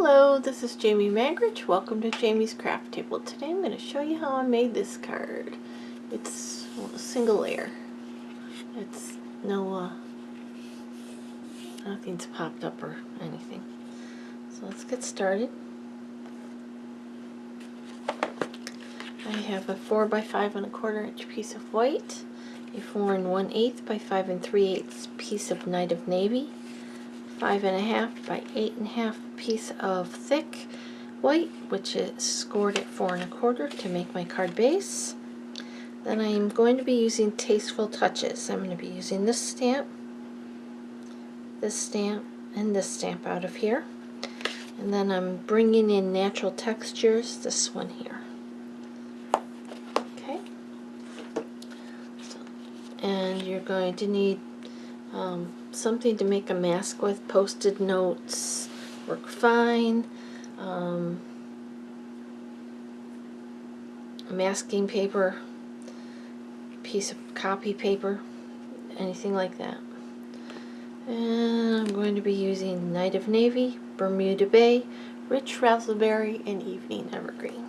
Hello, this is Jamie Magridge. Welcome to Jamie's Craft Table. Today I'm going to show you how I made this card. It's a single layer. It's nothing's popped up or anything. So let's get started. I have a 4 by 5 1/4 inch piece of white, a 4 1/8 by 5 3/8 piece of Night of Navy, 5 1/2 by 8 1/2 piece of thick white, which is scored at 4 1/4 to make my card base. Then I'm going to be using Tasteful Touches. I'm going to be using this stamp, and this stamp out of here. And then I'm bringing in Natural Textures, this one here. Okay. And you're going to need something to make a mask with. Post-it notes work fine. Masking paper, piece of copy paper, anything like that. And I'm going to be using Night of Navy, Bermuda Bay, Rich Razzleberry, and Evening Evergreen.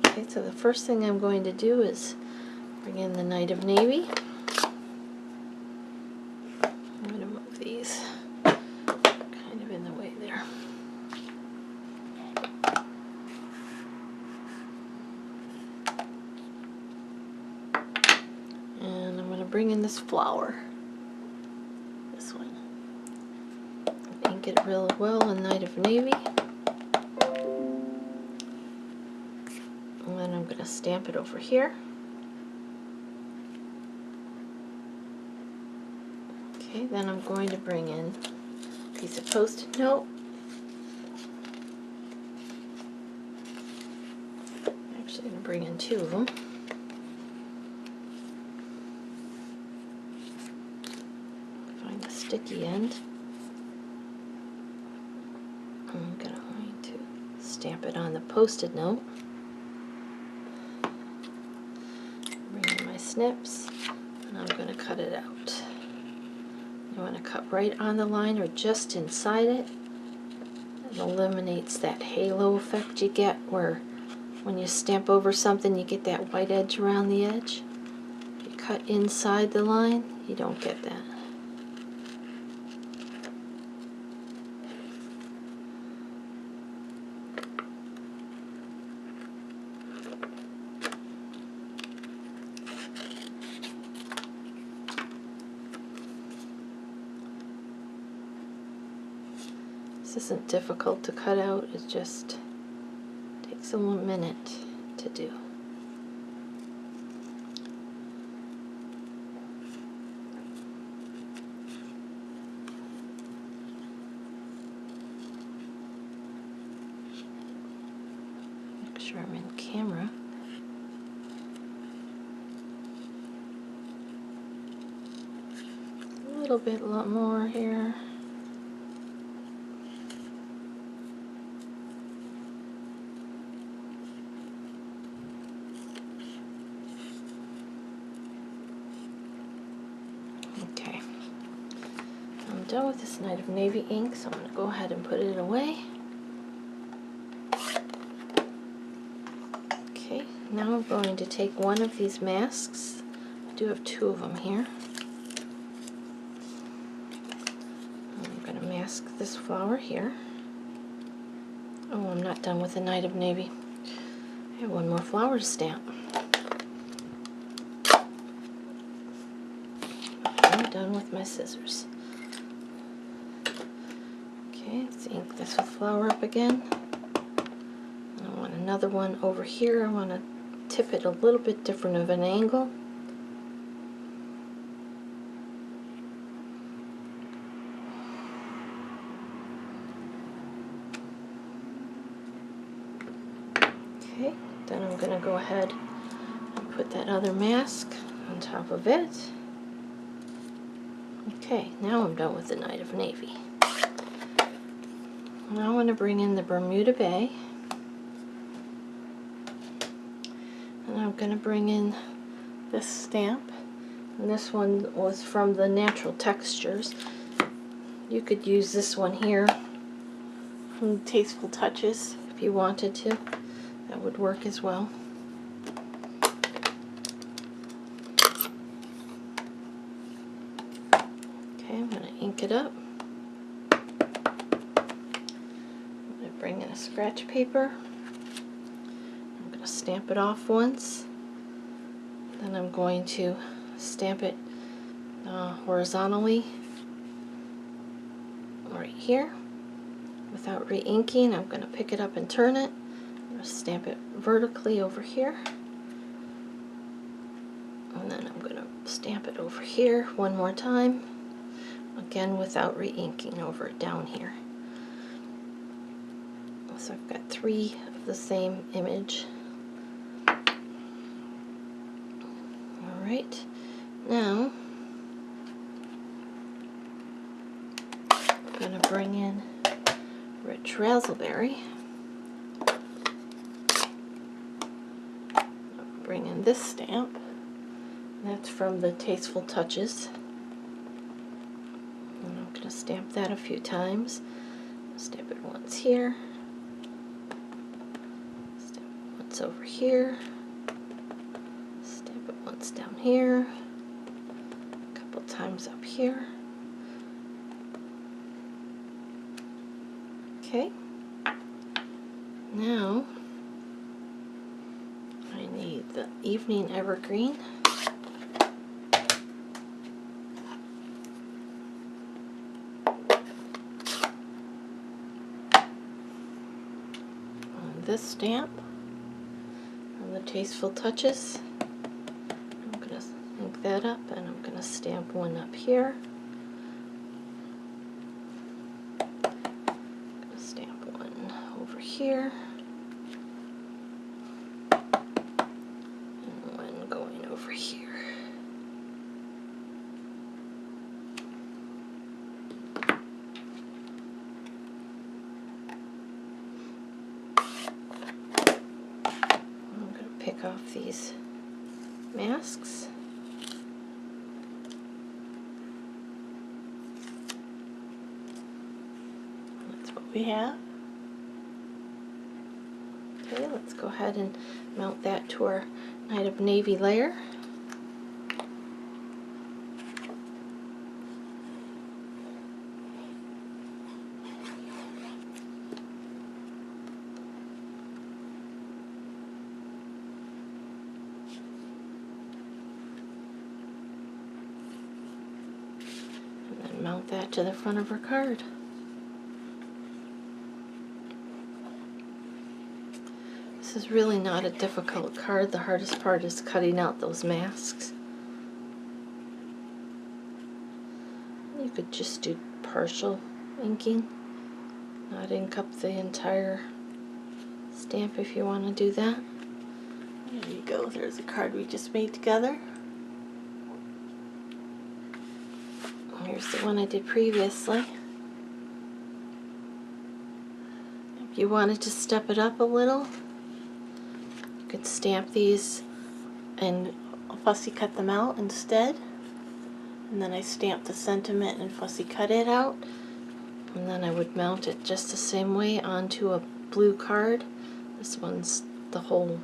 Okay, so the first thing I'm going to do is bring in the Night of Navy. I'm going to move these kind of in the way there. And I'm going to bring in this flower. This one. Ink it really well in Night of Navy. And then I'm going to stamp it over here. Okay, then I'm going to bring in a piece of Post-it note. I'm actually going to bring in 2 of them. Find the sticky end. I'm going to stamp it on the Post-it note. Bring in my snips, and I'm going to cut it out. You want to cut right on the line or just inside it. It eliminates that halo effect you get where when you stamp over something you get that white edge around the edge. If you cut inside the line, you don't get that. This isn't difficult to cut out, it just takes a little minute to do. Make sure I'm in camera. A little bit more here. Okay, I'm done with this Night of Navy ink, so I'm going to go ahead and put it away. Okay, now I'm going to take one of these masks. I do have 2 of them here. I'm going to mask this flower here. Oh, I'm not done with the Night of Navy. I have one more flower to stamp. I'm done with my scissors. Okay, let's ink this with flower up again. I want another one over here. I want to tip it a little bit different of an angle. Okay, then I'm going to go ahead and put that other mask on top of it. Okay, now I'm done with the Night of Navy. Now I want to bring in the Bermuda Bay. And I'm going to bring in this stamp. And this one was from the Natural Textures. You could use this one here Tasteful Touches if you wanted to. That would work as well. Okay, I'm going to ink it up. I'm going to bring in a scratch paper. I'm going to stamp it off once. Then I'm going to stamp it horizontally right here. Without re-inking, I'm going to pick it up and turn it. I'm going to stamp it vertically over here. And then I'm going to stamp it over here one more time. Again, without re-inking over it down here. So I've got 3 of the same image. Alright, now I'm going to bring in rich razzleberry. Bring in this stamp. That's from the Tasteful Touches. And I'm going to stamp that a few times. Stamp it once here. Stamp it once over here. Stamp it once down here. A couple times up here. Okay. Now I need the evening evergreen. On this stamp from the Tasteful Touches, I'm going to ink that up and I'm going to stamp one up here. Here and one going over here. I'm going to pick off these masks. That's what we have. Okay, let's go ahead and mount that to our Night of Navy layer. And then mount that to the front of our card. This is really not a difficult card. The hardest part is cutting out those masks. You could just do partial inking, not ink up the entire stamp if you want to do that. There you go. There's a card we just made together. Here's the one I did previously. If you wanted to step it up a little, you could stamp these and fussy cut them out instead. And then I stamped the sentiment and fussy cut it out. And then I would mount it just the same way onto a blue card. This one's the whole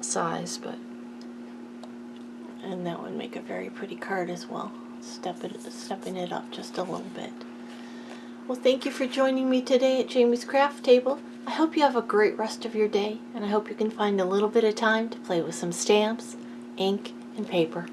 size, but and that would make a very pretty card as well. Stepping it up just a little bit. Well, thank you for joining me today at Jamie's Craft Table. I hope you have a great rest of your day, and I hope you can find a little bit of time to play with some stamps, ink, and paper.